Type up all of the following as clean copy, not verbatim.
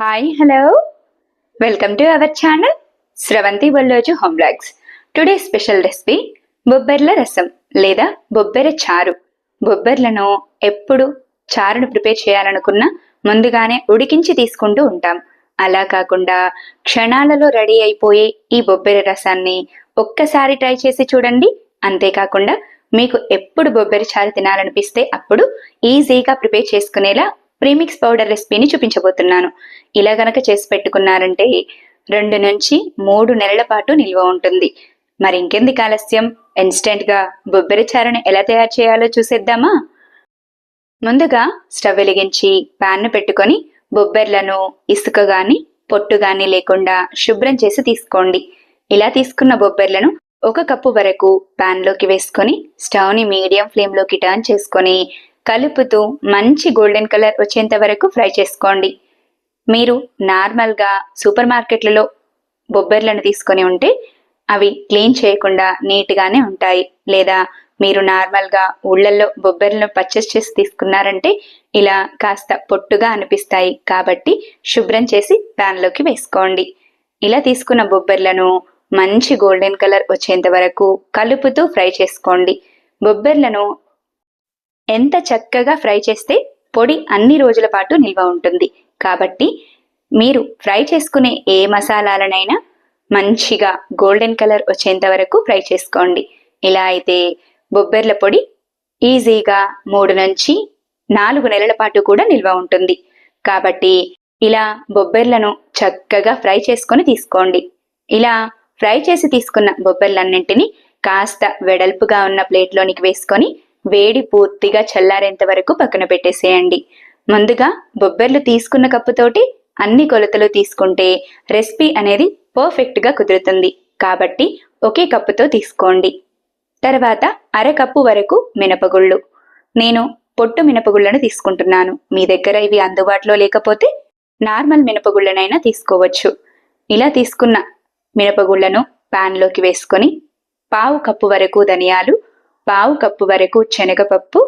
Hi hello welcome to our channel Sravanthi Bolloju home blogs. Today special recipe బొబ్బెర్ల రసం లేదా బొబ్బెర చారు. బొబ్బెర్లను ఎప్పుడు చారును ప్రిపేర్ చేయాలనుకున్నా ముందుగానే ఉడికించి తీసుకుంటూ ఉంటాం. అలా కాకుండా క్షణాలలో రెడీ అయిపోయే ఈ బొబ్బెర రసాన్ని ఒక్కసారి ట్రై చేసి చూడండి. అంతేకాకుండా మీకు ఎప్పుడు బొబ్బెర చారు తినాలనిపిస్తే అప్పుడు ఈజీగా ప్రిపేర్ చేసుకునేలా ప్రీమిక్స్ పౌడర్ రెసిపీని చూపించబోతున్నాను. ఇలా గనక చేసి పెట్టుకున్నారంటే 2 నుంచి 3 నెలల పాటు నిల్వ ఉంటుంది. మరి ఇంకెందుకు ఆలస్యం, ఇన్స్టెంట్ గా బొబ్బెర చారుని ఎలా తయారు చేయాలో చూసేద్దామా? ముందుగా స్టవ్ వెలిగించి ప్యాన్ పెట్టుకొని బొబ్బెర్లను ఇసుక గాని పొట్టు గాని లేకుండా శుభ్రం చేసి తీసుకోండి. ఇలా తీసుకున్న బొబ్బెర్లను 1 కప్పు వరకు ప్యాన్ లోకి వేసుకొని స్టవ్ ని మీడియం ఫ్లేమ్ లోకి టర్న్ చేసుకొని కలుపుతూ మంచి గోల్డెన్ కలర్ వచ్చేంత వరకు ఫ్రై చేసుకోండి. మీరు నార్మల్గా సూపర్ మార్కెట్లలో బొబ్బెర్లను తీసుకొని ఉంటే అవి క్లీన్ చేయకుండా నీట్గానే ఉంటాయి. లేదా మీరు నార్మల్గా ఊళ్ళల్లో బొబ్బెర్లను పర్చేస్ చేసి తీసుకున్నారంటే ఇలా కాస్త పొట్టుగా అనిపిస్తాయి. కాబట్టి శుభ్రం చేసి ప్యాన్లోకి వేసుకోండి. ఇలా తీసుకున్న బొబ్బెర్లను మంచి గోల్డెన్ కలర్ వచ్చేంత వరకు కలుపుతూ ఫ్రై చేసుకోండి. బొబ్బెర్లను ఎంత చక్కగా ఫ్రై చేస్తే పొడి అన్ని రోజుల పాటు నిల్వ ఉంటుంది. కాబట్టి మీరు ఫ్రై చేసుకునే ఏ మసాలాలనైనా మంచిగా గోల్డెన్ కలర్ వచ్చేంత వరకు ఫ్రై చేసుకోండి. ఇలా అయితే బొబ్బెర్ల పొడి ఈజీగా 3 నుంచి 4 నెలల పాటు కూడా నిల్వ ఉంటుంది. కాబట్టి ఇలా బొబ్బెర్లను చక్కగా ఫ్రై చేసుకొని తీసుకోండి. ఇలా ఫ్రై చేసి తీసుకున్న బొబ్బెర్లన్నింటినీ కాస్త వెడల్పుగా ఉన్న ప్లేట్లోనికి వేసుకొని వేడి పూర్తిగా చల్లారేంత వరకు పక్కన పెట్టేసేయండి. ముందుగా బొబ్బెర్లు తీసుకున్న కప్పుతోటి అన్ని కొలతలు తీసుకుంటే రెసిపీ అనేది పర్ఫెక్ట్ గా కుదురుతుంది. కాబట్టి ఒకే కప్పుతో తీసుకోండి. తర్వాత 1/2 కప్పు వరకు మినపగుళ్ళు. నేను పొట్టు మినపగుళ్ళను తీసుకుంటున్నాను. మీ దగ్గర ఇవి అందుబాటులో లేకపోతే నార్మల్ మినపగుళ్ళనైనా తీసుకోవచ్చు. ఇలా తీసుకున్న మినపగుళ్ళను ప్యాన్ లోకి వేసుకొని 1/2 కప్పు వరకు ధనియాలు, 1/2 కప్పు వరకు శనగపప్పు,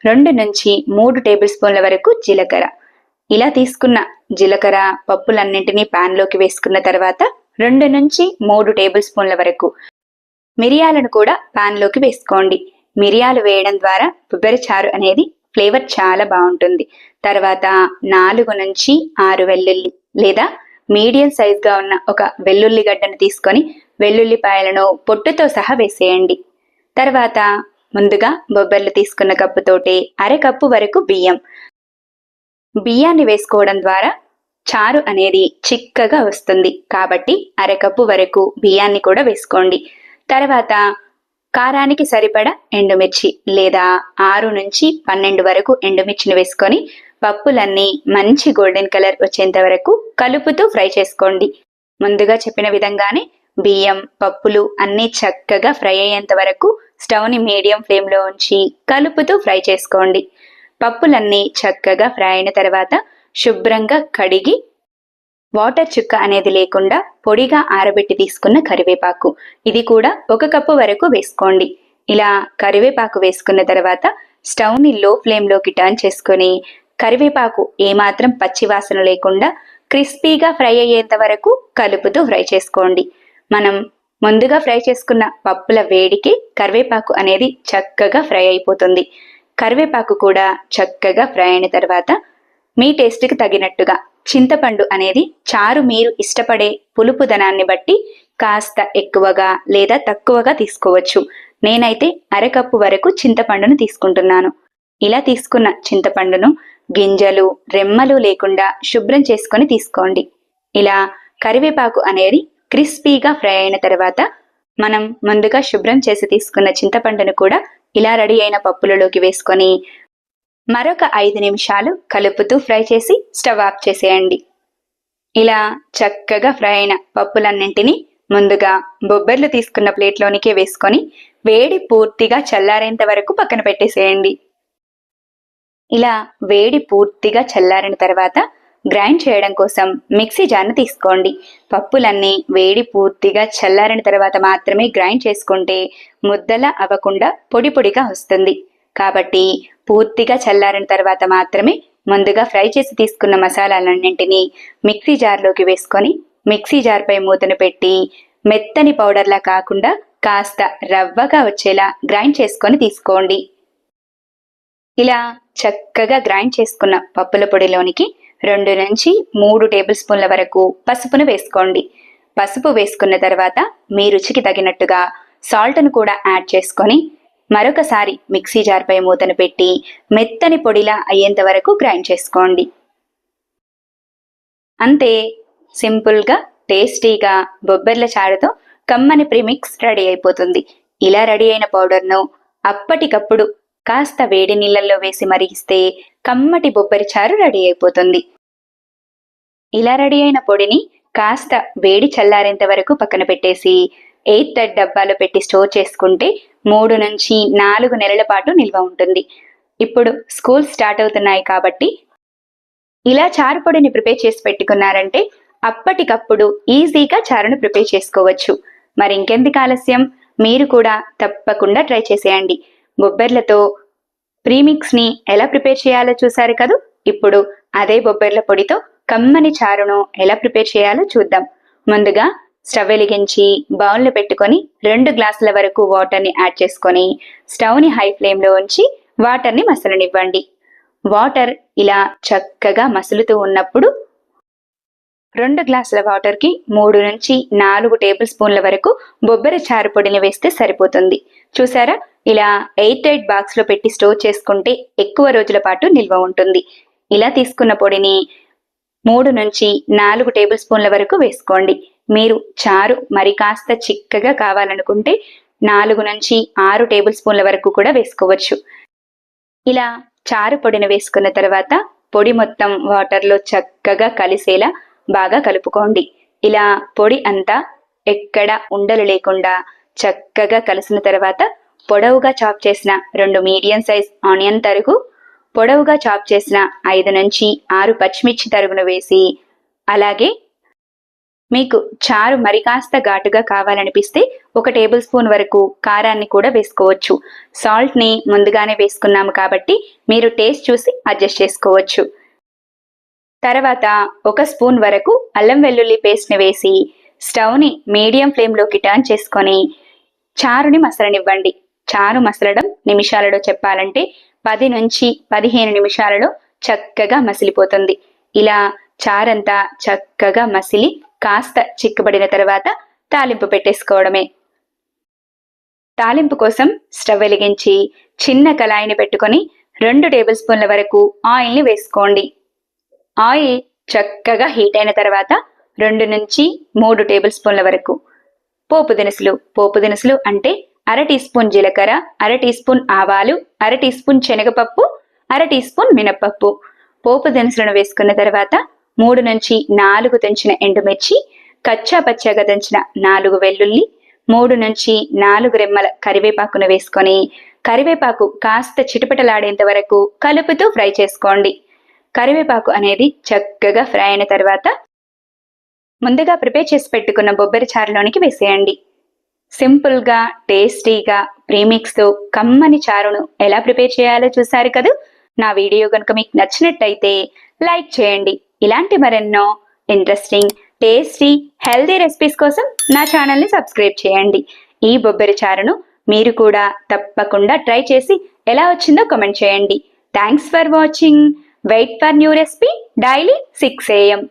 2 నుంచి 3 టేబుల్ స్పూన్ల వరకు జీలకర్ర. ఇలా తీసుకున్న జీలకర్ర పప్పులన్నింటినీ ప్యాన్ లోకి వేసుకున్న తర్వాత 2 నుంచి 3 టేబుల్ స్పూన్ల వరకు మిరియాలను కూడా ప్యాన్ లోకి వేసుకోండి. మిరియాలు వేయడం ద్వారా బొబ్బెర చారు అనేది ఫ్లేవర్ చాలా బాగుంటుంది. తర్వాత 4 నుంచి 6 వెల్లుల్లి లేదా మీడియం సైజ్ గా ఉన్న ఒక వెల్లుల్లి గడ్డను తీసుకొని వెల్లుల్లిపాయలను పొట్టుతో సహా వేసేయండి. తర్వాత ముందుగా బొబ్బెర్లు తీసుకున్న కప్పుతోటి 1/2 కప్పు వరకు బియ్యాన్ని వేసుకోవడం ద్వారా చారు అనేది చిక్కగా వస్తుంది. కాబట్టి 1/2 కప్పు వరకు బియ్యాన్ని కూడా వేసుకోండి. తర్వాత కారానికి సరిపడా ఎండుమిర్చి లేదా 6 నుంచి 12 వరకు ఎండుమిర్చిని వేసుకొని పప్పులన్నీ మంచి గోల్డెన్ కలర్ వచ్చేంత వరకు కలుపుతూ ఫ్రై చేసుకోండి. ముందుగా చెప్పిన విధంగానే బియ్యం పప్పులు అన్నీ చక్కగా ఫ్రై అయ్యేంత వరకు స్టవ్ ని మీడియం ఫ్లేమ్ లో ఉంచి కలుపుతూ ఫ్రై చేసుకోండి. పప్పులన్నీ చక్కగా ఫ్రై అయిన తర్వాత శుభ్రంగా కడిగి వాటర్ చుక్క అనేది లేకుండా పొడిగా ఆరబెట్టి తీసుకున్న కరివేపాకు, ఇది కూడా 1 కప్పు వరకు వేసుకోండి. ఇలా కరివేపాకు వేసుకున్న తర్వాత స్టవ్ ని లో ఫ్లేమ్ లోకి టర్న్ చేసుకొని కరివేపాకు ఏమాత్రం పచ్చివాసన లేకుండా క్రిస్పీగా ఫ్రై అయ్యేంత వరకు కలుపుతూ ఫ్రై చేసుకోండి. మనం ముందుగా ఫ్రై చేసుకున్న పప్పుల వేడికి కరివేపాకు అనేది చక్కగా ఫ్రై అయిపోతుంది. కరివేపాకు కూడా చక్కగా ఫ్రై అయిన తర్వాత మీ టేస్ట్కి తగినట్టుగా చింతపండు అనేది చారు మీరు ఇష్టపడే పులుపుదనాన్ని బట్టి కాస్త ఎక్కువగా లేదా తక్కువగా తీసుకోవచ్చు. నేనైతే 1/2 కప్పు వరకు చింతపండును తీసుకుంటున్నాను. ఇలా తీసుకున్న చింతపండును గింజలు రెమ్మలు లేకుండా శుభ్రం చేసుకొని తీసుకోండి. ఇలా కరివేపాకు అనేది క్రిస్పీగా ఫ్రై అయిన తర్వాత మనం ముందుగా శుభ్రం చేసి తీసుకున్న చింతపండును కూడా ఇలా రెడీ అయిన పప్పులలోకి వేసుకొని మరొక 5 నిమిషాలు కలుపుతూ ఫ్రై చేసి స్టవ్ ఆఫ్ చేసేయండి. ఇలా చక్కగా ఫ్రై అయిన పప్పులన్నింటినీ ముందుగా బొబ్బెర్లు తీసుకున్న ప్లేట్లోనికే వేసుకొని వేడి పూర్తిగా చల్లారేంత వరకు పక్కన పెట్టేసేయండి. ఇలా వేడి పూర్తిగా చల్లారిన తర్వాత గ్రైండ్ చేయడం కోసం మిక్సీ జార్ను తీసుకోండి. పప్పులన్నీ వేడి పూర్తిగా చల్లారిన తర్వాత మాత్రమే గ్రైండ్ చేసుకుంటే ముద్దలా అవ్వకుండా పొడి పొడిగా వస్తుంది. కాబట్టి పూర్తిగా చల్లారిన తర్వాత మాత్రమే ముందుగా ఫ్రై చేసి తీసుకున్న మసాలాలన్నింటినీ మిక్సీ జార్లోకి వేసుకొని మిక్సీ జార్పై మూతను పెట్టి మెత్తని పౌడర్లా కాకుండా కాస్త రవ్వగా వచ్చేలా గ్రైండ్ చేసుకొని తీసుకోండి. ఇలా చక్కగా గ్రైండ్ చేసుకున్న పప్పుల పొడిలోనికి 2 నుంచి 3 టేబుల్ స్పూన్ల వరకు పసుపును వేసుకోండి. పసుపు వేసుకున్న తర్వాత మీ రుచికి తగినట్టుగా సాల్ట్ను కూడా యాడ్ చేసుకొని మరొకసారి మిక్సీ జార్పై మూతను పెట్టి మెత్తని పొడిలా అయ్యేంత వరకు గ్రైండ్ చేసుకోండి. అంతే, సింపుల్గా టేస్టీగా బొబ్బర్ల చారుతో కమ్మని ప్రీమిక్స్ రెడీ అయిపోతుంది. ఇలా రెడీ అయిన పౌడర్ను అప్పటికప్పుడు కాస్త వేడి నీళ్ళల్లో వేసి మరిగిస్తే కమ్మటి బొబ్బరి చారు రెడీ అయిపోతుంది. ఇలా రెడీ అయిన పొడిని కాస్త వేడి చల్లారేంత వరకు పక్కన పెట్టేసి ఎయిర్ టైట్ డబ్బాలో పెట్టి స్టోర్ చేసుకుంటే 3 నుంచి 4 నెలల పాటు నిల్వ ఉంటుంది. ఇప్పుడు స్కూల్ స్టార్ట్ అవుతున్నాయి కాబట్టి ఇలా చారు పొడిని ప్రిపేర్ చేసి పెట్టుకున్నారంటే అప్పటికప్పుడు ఈజీగా చారును ప్రిపేర్ చేసుకోవచ్చు. మరి ఇంకెందుకు ఆలస్యం, మీరు కూడా తప్పకుండా ట్రై చేసేయండి. బొబ్బర్లతో ప్రీమిక్స్ని ఎలా ప్రిపేర్ చేయాలో చూసారు కదూ. ఇప్పుడు అదే బొబ్బర్ల పొడితో కమ్మని చారును ఎలా ప్రిపేర్ చేయాలో చూద్దాం. ముందుగా స్టవ్ వెలిగించి బౌల్ని పెట్టుకొని 2 గ్లాసుల వరకు వాటర్ని యాడ్ చేసుకొని స్టవ్ని హై ఫ్లేమ్లో ఉంచి వాటర్ని మసలనివ్వండి. వాటర్ ఇలా చక్కగా మసులుతూ ఉన్నప్పుడు 2 గ్లాసుల వాటర్కి 3 నుంచి 4 టేబుల్ స్పూన్ల వరకు బొబ్బరి చారు పొడిని వేస్తే సరిపోతుంది. చూసారా, ఇలా ఎయిర్ టైట్ బాక్స్లో పెట్టి స్టోర్ చేసుకుంటే ఎక్కువ రోజుల పాటు నిల్వ ఉంటుంది. ఇలా తీసుకున్న పొడిని 3 నుంచి 4 టేబుల్ స్పూన్ల వరకు వేసుకోండి. మీరు చారు మరి కాస్త చిక్కగా కావాలనుకుంటే 4 నుంచి 6 టేబుల్ స్పూన్ల వరకు కూడా వేసుకోవచ్చు. ఇలా చారు పొడిని వేసుకున్న తర్వాత పొడి మొత్తం వాటర్లో చక్కగా కలిసేలా బాగా కలుపుకోండి. ఇలా పొడి అంతా ఎక్కడ ఉండలు లేకుండా చక్కగా కలిసిన తర్వాత పొడవుగా చాప్ చేసిన 2 మీడియం సైజ్ ఆనియన్ తరుగు, పొడవుగా చాప్ చేసిన 5 నుంచి 6 పచ్చిమిర్చి తరుగును వేసి, అలాగే మీకు చారు మరి కాస్త ఘాటుగా కావాలనిపిస్తే 1 టేబుల్ స్పూన్ వరకు కారాన్ని కూడా వేసుకోవచ్చు. సాల్ట్ని ముందుగానే వేసుకున్నాము కాబట్టి మీరు టేస్ట్ చూసి అడ్జస్ట్ చేసుకోవచ్చు. తర్వాత 1 స్పూన్ వరకు అల్లం వెల్లుల్లి పేస్ట్ని వేసి స్టవ్ని మీడియం ఫ్లేమ్లోకి టర్న్ చేసుకొని చారుని మసలనివ్వండి. చారు మసలడం నిమిషాలలో చెప్పాలంటే 10 నుంచి 15 నిమిషాలలో చక్కగా మసిలిపోతుంది. ఇలా చారంతా చక్కగా మసిలి కాస్త చిక్కబడిన తర్వాత తాలింపు పెట్టేసుకోవడమే. తాలింపు కోసం స్టవ్ వెలిగించి చిన్న కళాయిని పెట్టుకొని 2 టేబుల్ స్పూన్ల వరకు ఆయిల్ని వేసుకోండి. ఆయిల్ చక్కగా హీట్ అయిన తర్వాత 2 నుంచి 3 టేబుల్ స్పూన్ల వరకు పోపు దినుసులు అంటే 1/2 టీ స్పూన్ జీలకర్ర, 1/2 టీ స్పూన్ ఆవాలు, 1/2 టీ స్పూన్ శనగపప్పు, 1/2 టీ స్పూన్ మినప్పప్పు. పోపు దినుసులను వేసుకున్న తర్వాత 3 నుంచి 4 దంచిన ఎండుమిర్చి, కచ్చా పచ్చగా దంచిన 4 వెల్లుల్లి, 3 నుంచి 4 రెమ్మల కరివేపాకును వేసుకొని కరివేపాకు కాస్త చిటపటలాడేంత వరకు కలుపుతూ ఫ్రై చేసుకోండి. కరివేపాకు అనేది చక్కగా ఫ్రై అయిన తర్వాత ముందుగా ప్రిపేర్ చేసి పెట్టుకున్న బొబ్బరి చారులోనికి వేసేయండి. సింపుల్గా టేస్టీగా ప్రీమిక్స్తో కమ్మని చారును ఎలా ప్రిపేర్ చేయాలో చూసారు కదూ. నా వీడియో కనుక మీకు నచ్చినట్టయితే లైక్ చేయండి. ఇలాంటి మరెన్నో ఇంట్రెస్టింగ్, టేస్టీ, హెల్దీ రెసిపీస్ కోసం నా ఛానల్ని సబ్స్క్రైబ్ చేయండి. ఈ బొబ్బరి చారును మీరు కూడా తప్పకుండా ట్రై చేసి ఎలా వచ్చిందో కామెంట్ చేయండి. Thanks for watching. Wait for new recipe daily 6 AM.